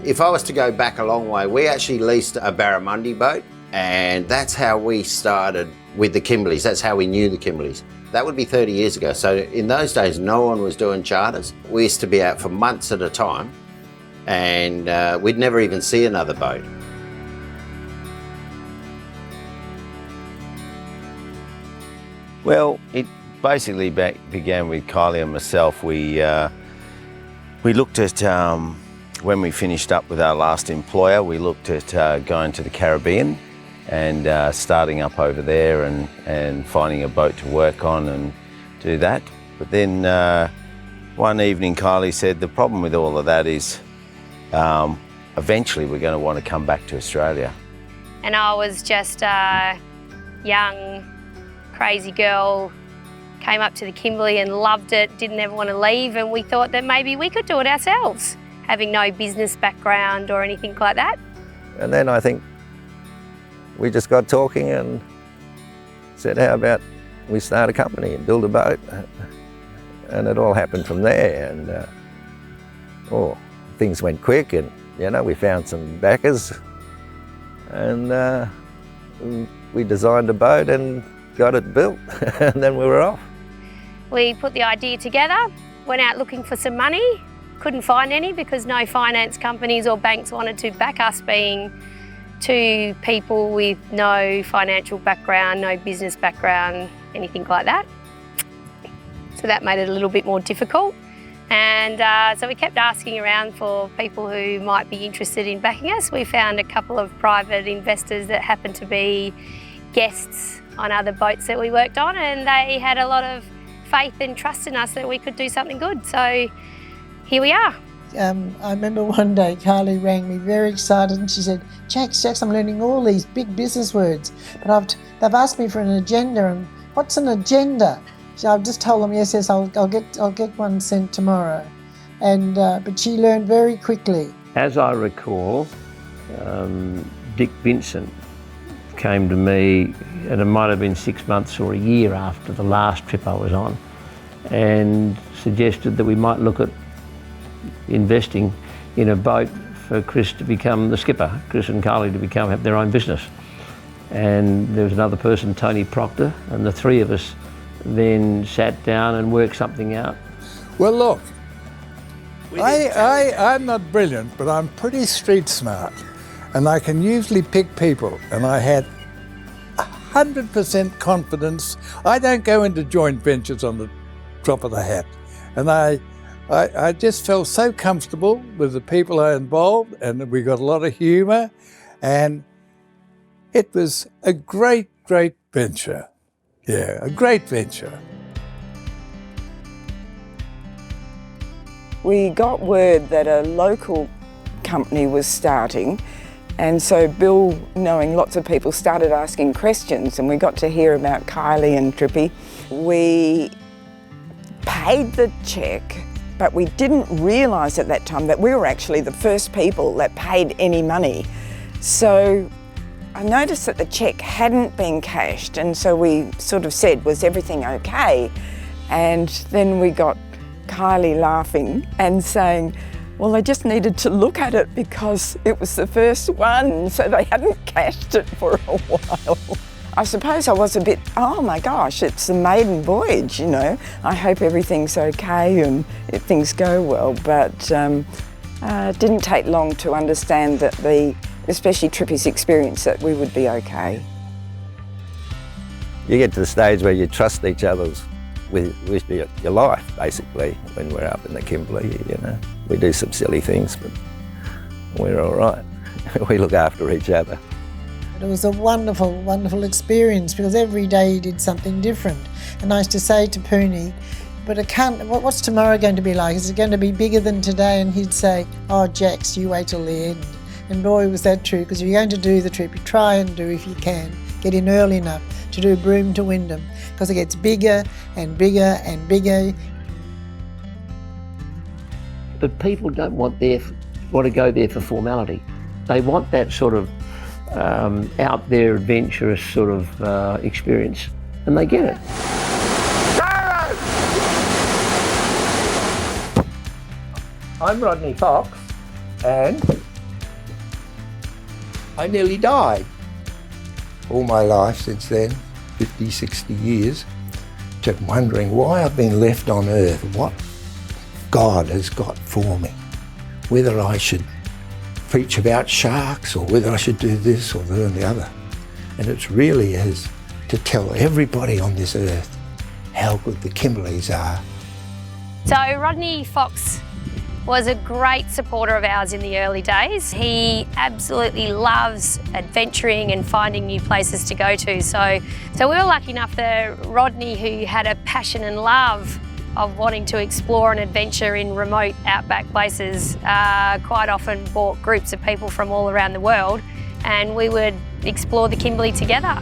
If I was to go back a long way, we actually leased a barramundi boat, and that's how we started with the Kimberleys. That's how we knew the Kimberleys. That would be 30 years ago. So in those days, no one was doing charters. We used to be out for months at a time, and we'd never even see another boat. Well, it basically began with Kylie and myself. We looked at, when we finished up with our last employer, we looked at going to the Caribbean and starting up over there and finding a boat to work on and do that. But then one evening Kylie said the problem with all of that is eventually we're going to want to come back to Australia. And I was just a young, crazy girl, came up to the Kimberley and loved it, didn't ever want to leave, and we thought that maybe we could do it ourselves, having no business background or anything like that. And then I think we just got talking and said, how about we start a company and build a boat? And it all happened from there. And things went quick, and we found some backers, and we designed a boat and got it built, and then we were off. We put the idea together, went out looking for some money, couldn't find any because no finance companies or banks wanted to back us, being two people with no financial background, no business background, anything like that. So that made it a little bit more difficult. And so we kept asking around for people who might be interested in backing us. We found a couple of private investors that happened to be guests on other boats that we worked on, and they had a lot of faith and trust in us that we could do something good. So here we are. I remember one day Kylie rang me very excited and she said, Jax, I'm learning all these big business words, but they've asked me for an agenda, and what's an agenda? So I've just told them, yes, I'll get one sent tomorrow. And but she learned very quickly. As I recall, Dick Vincent came to me, and it might have been 6 months or a year after the last trip I was on, and suggested that we might look at investing in a boat for Chris to become the skipper, Chris and Kylie to have their own business. And there was another person, Tony Proctor, and the three of us then sat down and worked something out. Well, look, I'm not brilliant, but I'm pretty street smart, and I can usually pick people, and I had 100% confidence. I don't go into joint ventures on the drop of the hat, and I just felt so comfortable with the people I involved, and we got a lot of humour, and it was a great venture. Yeah, a great venture. We got word that a local company was starting, and so Bill, knowing lots of people, started asking questions, and we got to hear about Kylie and Trippy. We paid the cheque, but we didn't realise at that time that we were actually the first people that paid any money. So I noticed that the cheque hadn't been cashed, and so we sort of said, was everything okay? And then we got Kylie laughing and saying, well, they just needed to look at it because it was the first one, so they hadn't cashed it for a while. I suppose I was a bit, oh my gosh, it's the maiden voyage, I hope everything's okay and things go well, but it didn't take long to understand that especially Trippy's experience, that we would be okay. You get to the stage where you trust each other with your life, basically, when we're up in the Kimberley, We do some silly things, but we're all right. We look after each other. It was a wonderful, wonderful experience because every day he did something different. And I used to say to Pooney, but what's tomorrow going to be like? Is it going to be bigger than today? And he'd say, oh, Jax, you wait till the end. And boy, was that true, because if you're going to do the trip, you try and do, if you can, get in early enough to do Broome to Wyndham, because it gets bigger and bigger and bigger. But people don't want to go there for formality. They want that sort of out there adventurous sort of experience, and they get it. I'm Rodney Fox, and I nearly died. All my life since then, 50, 60 years, kept wondering why I've been left on earth, what God has got for me, whether I should preach about sharks or whether I should do this or that and the other. And it's really is to tell everybody on this earth how good the Kimberleys are. So Rodney Fox was a great supporter of ours in the early days. He absolutely loves adventuring and finding new places to go to. So we were lucky enough that Rodney, who had a passion and love of wanting to explore and adventure in remote outback places, quite often brought groups of people from all around the world, and we would explore the Kimberley together.